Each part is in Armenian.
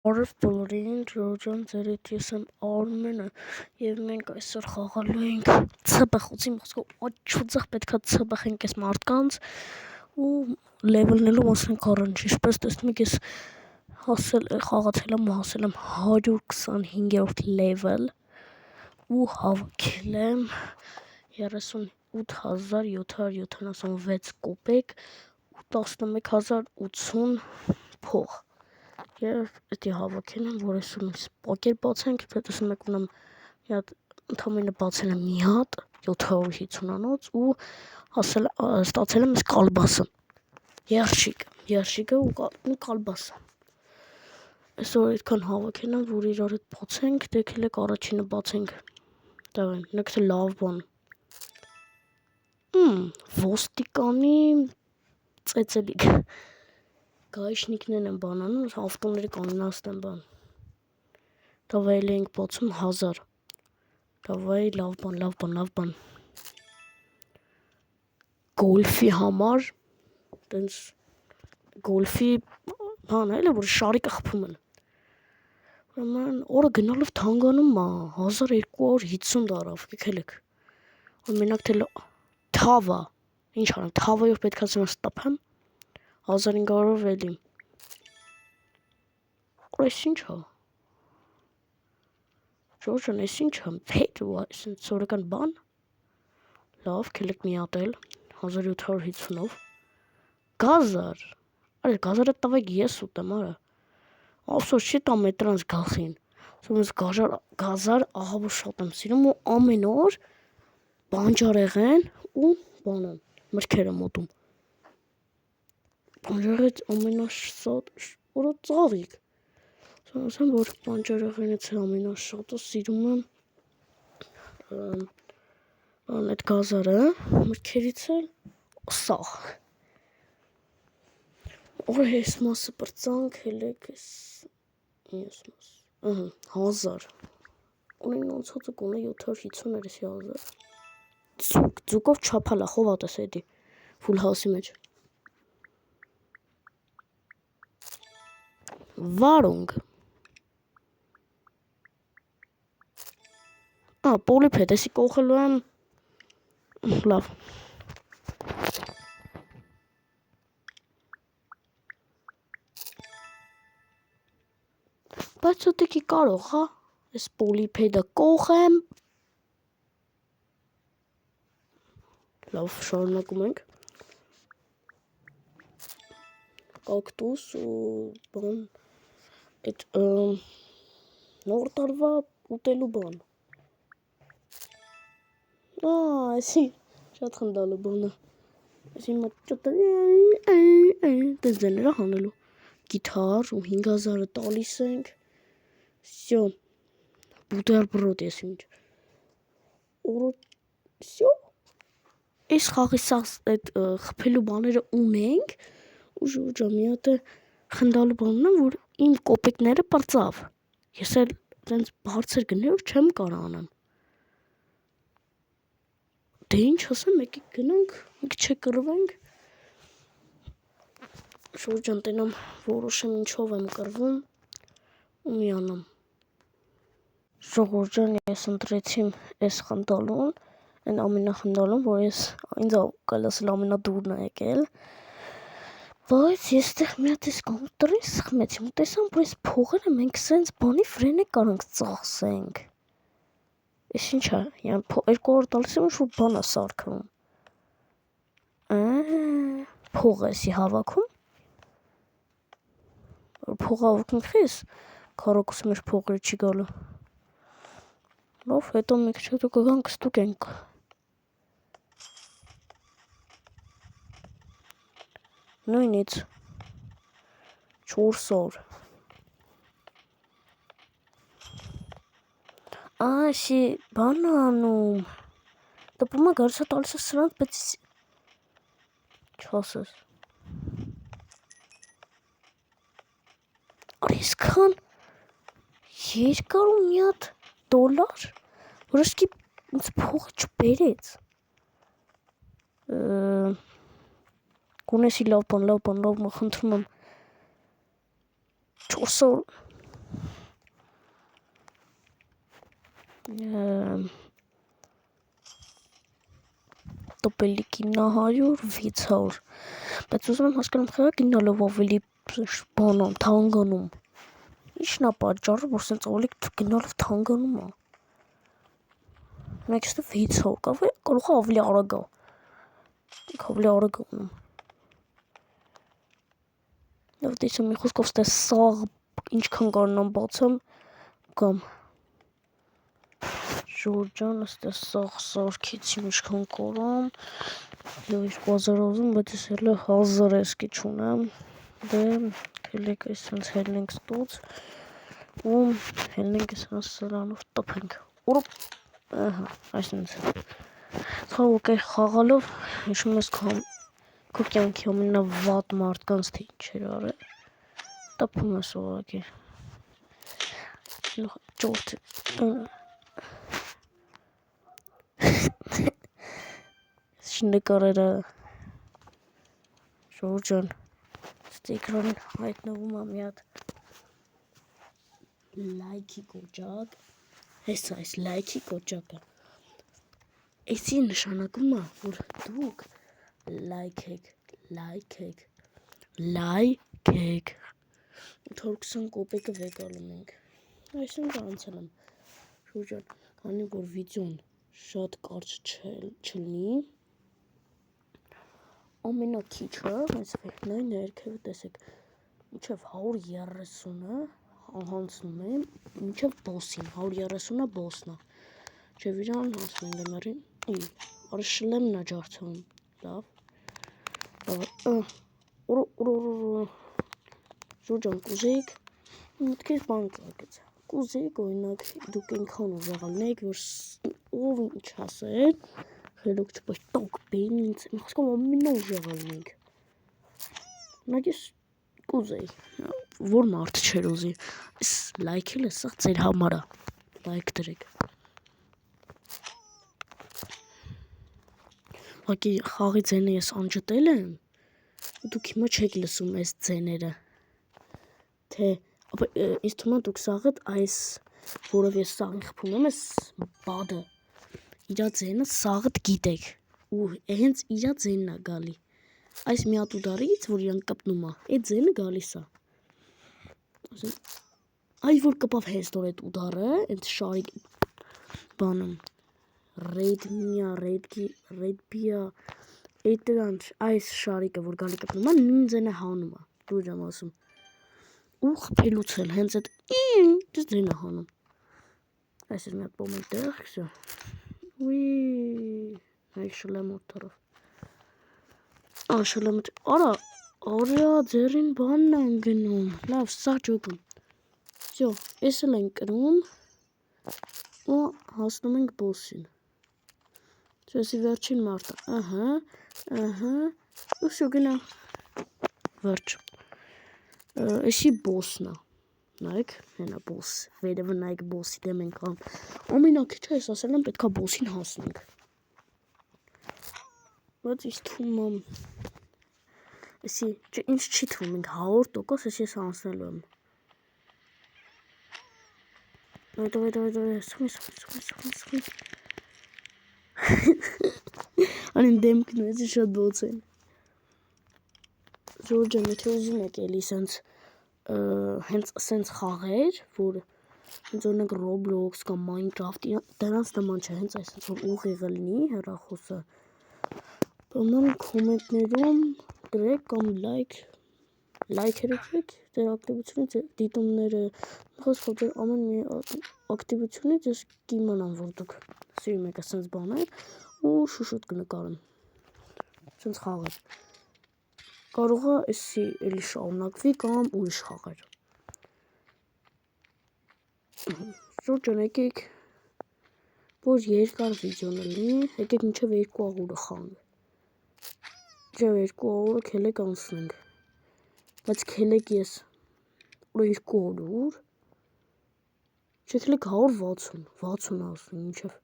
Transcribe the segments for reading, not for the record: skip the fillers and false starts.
Բարև բոլորին, Ջոջան, ձեր հետ ես եմ Արմենը և մենք այսօր խաղալու ենք ՑԲԽ-ի մոսկով աչուձախ պետքա ՑԲԽ-ենք այս մարդկանց ու լևելնելու մասենք առանց, ինչպես տեսնում եք ես խաղացել եմ ու հասել եմ 125-րդ լևել ու հավաքել եմ 38776 կոպեկ ու 11080 փող և պետք է հավաքել եմ, որ այսօր մենք սպոկեր բացենք, տեսնում եք ունեմ մի հատ ընդամենը բացել եմ մի հատ 750-անոց ու ստացել եմ այս կալբասը, երշիկը ու կալբասը։ Այսօր այդքան հավաքել եմ, որ իրար հետ բացենք, դեքել եք առաջինը բացենք, նեք թե լավ բան։ Ոստիկանի ծեծելիք։ Գայշնիկներն են բանանում, ավտոների կաննաստ են բան։ Դավայ էլ ենք բացում 1000։ Դավայ լավ բան։ Գոլֆի համար, տենց գոլֆի բան էլի, որ շարիկը խփում են։ Ուրեմն օրը գնալով թանգանում է 1250 դարավ, եկել եք։ Մենակ թե թավա, ինչ անեմ, թավայով պետք է սրանց տպեմ 1500-ով էլի։ Այս ինչ է։ Ջոջան, այս ինչ է, փետ ու այսինչ սորական բան։ Լավ, քելեք մի հատ էլ 1750-ով։ Գազար։ Արի գազարը տվեք ես ուտեմ, արա։ Ափսոս չի տա մետրանց գլխին։ Սոմս գազար ահավոր շատ եմ սիրում ու ամեն օր բանջարեղեն ու բանը, մրգեր եմ ուտում։ Բանջարեղենից ամենաշատ օրը ծաղիկ։ Ասեմ, որ բանջարեղենից ամենաշատը սիրում եմ այդ գազարը, մրգերից էլ սաղ։ Օրը այս մասը պրծանք, հելեք ես 1000։ Ունեն անցածը կոնե 750 էր էսի 1000։ Ձուկով չապալա, խովատս էդի, ֆուլ հասի մեջ։ Վարունգ։ Պոլիպետ, էսի կողելու եմ, լավ։ Բայց ոտեկի կարող, հա, ես պոլիպեդը կողեմ։ Լավ, շարունակում ենք։ Կակտուս ու բան, այդ նոր տարվա ուտելու բան։ Էսի շատ խնդալու բանը։ Էսի մաճոտը տենց ձեներա հանելու։ Գիթար ու 5000-ը տալիս ենք։ Всё։ Բուտերբրոդ ես ինչ։ Всё։ Այս խաղի այդ խփելու բաները ունենք ու ժոջա մի հատ խնդալու բանն է, որ իմ կոպեկները պրծավ։ Ես էլ տենց բարձր գներով չեմ կարող անեմ։ Դե ինչ ասեմ, եկեք գնանք, մի քիչ կռվենք։ Շուրջան տենամ որոշեմ ինչով եմ կռվում ու միանամ։ Ժողովրդան ես ընտրեցի այս խնդալուն, այն ամենախնդալուն, որ ինձ կալասել ամենադուրն է եկել։ Բայց ես տեղ մի հատ այս կոմպյուտերին սխմեցի, ու տեսամ, որ այս փողերը մենք սենց բանի վրեն կարանք ծախսենք։ Այս ինչ է, 200 տալիս եմ ու բան է սարքվում։ Փող էսի հավաքում։ Փող հավաքում խես, քառակուսի մեջ փողերը չի գալու։ Լավ, հետո մի քիչ հետո կգանք ստուգենք։ Նույնից 400։ Այսի բան անում։ Տպում է գարսա տալիս է սրանք, բայց չասես։ Արի իսկան երկար ու մի հատ դոլար, որ ըսկի ինձ փողը չբերեց։ Գունեսի լավ բան, խնդրում եմ 400 տոպելի կինա 100, 600, բայց ուզում եմ հասկանամ խաղա կինալով ավելի բանում, թանգանում, ինչն է պատճառը, որ սենց ոլիկ կինալով թանգանում է, մեկ ստև 600, կարող է ավելի արագ է, ավելի արագ է ունում, և դեսը մի խոսքով ստե սաղ ինչքան կարնամ բացեմ, կամ Ժորջան, ստե սաղ սարքեցի ինչքան կարամ, և 2000 ուզում, բայց ես հելը 1000 էսկի չունեմ, դե կելեք այս սենց հելնենք ստոց, ու հելնենք այս հաս սրանով տպենք, ուրոպ, այսնենց, խաղոք է խաղալով, իշում ես քո կյանքի ամենավատ մարդկանց թե ինչ էր արել, տպում ես ուղղակի, ճորդ նկարերը Ժորջան ստե էկրանին հայտնվում է մի հատ լայքի կոճակ, այս լայքի կոճակը, այսի նշանակում է, որ դուք լայք եք, 820 կոպեկը վեկալում ենք, այսինք անցել եմ, Ժորջան, քանի որ վիդեոն շատ կարճ չլինի, ամենակիչը, հենց վեհնային ներքևը տեսեք, մինչև 130-ը հանցնում եմ, մինչև բոսին, 130-ը բոսնա, չև իրան հանցնում եմ գմարին, արը շլեմն է ջարդում, լավ, Ժորջան, կուզեիք, մտքեզ բան կրակեց, կուզեիք օրինակ դուք ինքան ուժեղալնեիք, որ ով ինչ հասեր, խելոք չպաշտոք բեին ինձ, մի խոսքով ամենա ուժեղալնեիք, նակ ես կուզեի, որ մարդ չեր ուզի, ես լայքել է, սա ծեր համարա, լայք դրեք, վակի խաղի ձենը ես անջտել եմ, դուք հիմա չեք լսում այս ձեները, թե, ինձ թվում է դուք սաղըտ այս, որով ես սաղին խպում եմ, այս բադը, իրա ձենը սաղըտ գիտեք, ու հենց իրա ձենն է գալի, այս մի հատ ուդարից, որ իրան կպնում է, այդ ձենը գալիս է, այ որ կպավ հեստոր այդ ուդարը, այդ շարի բանում, ռեդբիա, այս շարիկը, որ գալի կպնում է, նույն ձենը հանում է, դուր եմ ասում, ու խպելուց էլ, հենց այդ ձենը հանում, այս էր մի հատ պոմել տեղ, քսյո, այք շլեմ որդարով, շլեմ արա, ձերին բանն են գնում, լավ, սա ճոպում, սյո, ես էլ են կրում, ու հասնում ենք բոսին, սյոսի վերջին մարդը, ու սյո գնա, վերջ, էսի բոսնա, նայք, հենա բոս, վերևը նայք բոսի դեմ ենք ան, ամենակիչը ես ասել եմ պետքա բոսին հասնենք, բայց ես թվում եմ, ինչ չի թվում ենք 100% ես անցնելու եմ, սխմի, անին դեմքն ու էսի շատ բոց են, Ժորջան, եթե ուզում եք էլի հենց սենց խաղեր, որ հենց օրինակ Roblox կամ Minecraft, դրանց նման չէ, հենց այսպես որ ուղիղը լինի հեռախոսը, բանան կոմենտներում գրեք կամ լայքերը գրեք, ձեր ակտիվությունից, դիտումները, խոսքով ձեր ամեն մի ակտիվությունից ես կիմանամ, որ դուք սիրում եք սենց բաներ ու շուշուտ կնկարեմ, սենց խաղեր, կարող է էսի էլի շարունակվի կամ ուրիշ խաղեր, Ժորջան, եկեք, որ երկար վիդեոն լինի, եկեք մինչև 2 աղուրը խանք, մինչև 2 աղուրը կելեք անցնենք, բայց կելեք ես, որ 2 աղուր, չեկելեք 160 ասնենք, մինչև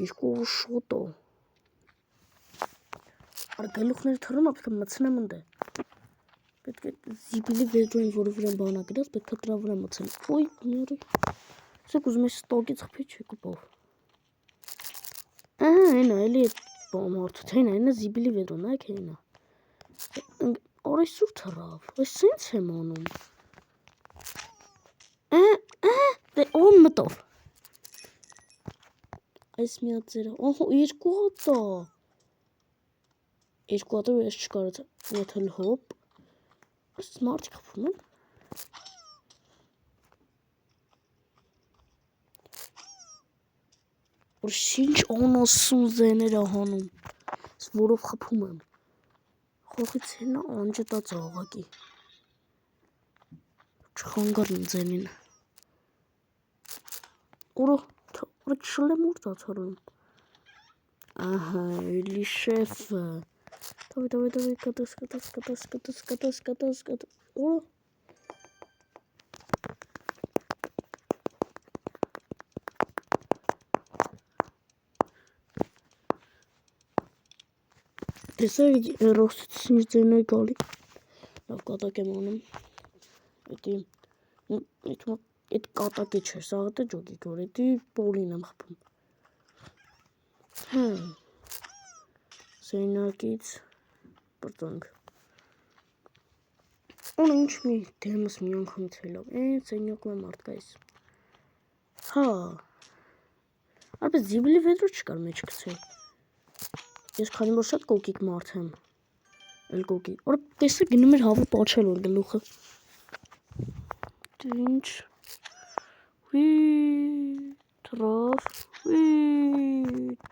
2 աղուր շոտ է, Ար գլուխները թռում, պետք է մցնեմ ընդ է, պետք է զիբիլի վերջոյին, որը վրան բանա գրած, պետք է տրավրան մցնեմ, ոյ, նյարի, Սեք ուզում ես ստորկից խփի չի կուպով։ Այնա էլի է բամարդը, թե այնա զիբիլի վեդրոն, այք այնա։ Արի սուր թռավ, այս սենց եմ անում։ Դե ոն մտով։ Այս միատ ձերը, երկու հատա։ Երկու հատը ես չկարած, նեթել հոպ։ Այս մարդիկ խփում են։ Որ շինչ անասուն զեներ հանում, որով խփում եմ։ Խողից հենա անջտած աղակի։ Չխանգարին ձենին։ Որը չլեմ ուր դացարում։ Ահա, էլի շեֆը։ Դավի, կատս։ Որը Տեսա ռոստից ձենը գալի։ Լավ կատակ եմ անում։ Էդ կատակի չէր, սաղը ջոգի գոր, էդի պոլին եմ խփում։ Սեյնակից պրծանք։ Ոնը ինչ մի դեմս մի անգամ թելով, սեյնակում եմ մարդկայս։ Արպես զիբիլի վեդրո չկար մեջ կցել։ Ես քանի որ շատ կոկիկ մարդ եմ։ Էլ կոկիկ։ Որը տեսը գնում էր հավը պաչել որ գլուխը։ Ինչ։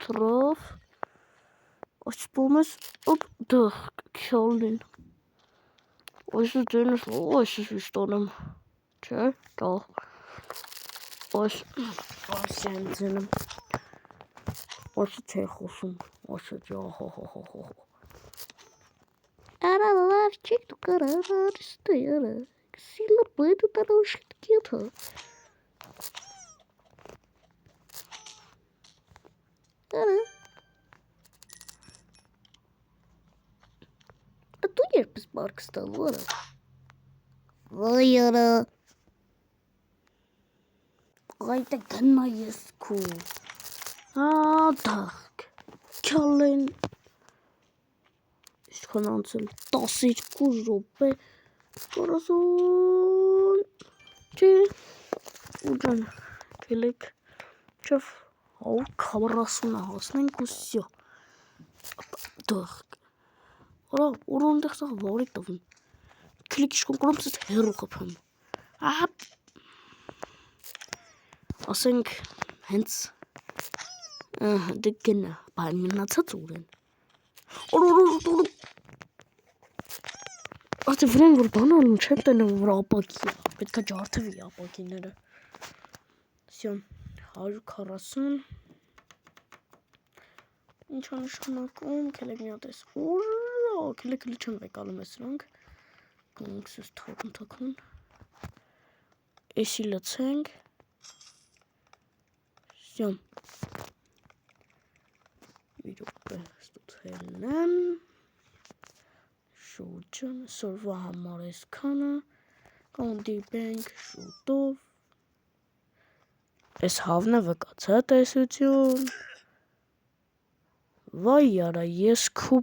Թրով։ Այս պոմես, դղ, քյալին։ Այս դենս, այս վիշտանեմ։ Չէ, տաղ։ Այս են ձենեմ։ Այս չէ խոսում, այս ջա, Արա լավ չեք դու կարար ստոյարը, սիլը բույդու տարա ուշիտ կիթը։ Արա։ Դու երբս բարգ ստալու արա։ Վայ արա։ Այդը գնա ես քու։ Դաղք, քյալեն։ Ինչքան անցել 12 րոպե 40 Չէ ուջան գելեք չով 140-ը հասնենք ու սյո դաղք որ այնտեղ սաղ վարիկ տվում քլիկ իշխոն կրոմ սետ հերու խփեմ ասենք հենց դե գնա բան մնացած ուր են Ատե վրեն որ բան ալում չեմ տենում որ ապակի է, պետք է ջարդվի ապակիները Սյո, 140 Ինչ անշանակում, կելեք մի ատես Ուրա, կելեք չեմ վեկալում է սրանք Կոնքսս թակուն Էսի լծենք Սյո Մի ռոպե ստուցելն եմ Շուրջան, սորվա համար ես կանը, կոնդիպենք շուտով, ես հավնը վկաց է տեսություն, վայ արա, ես կու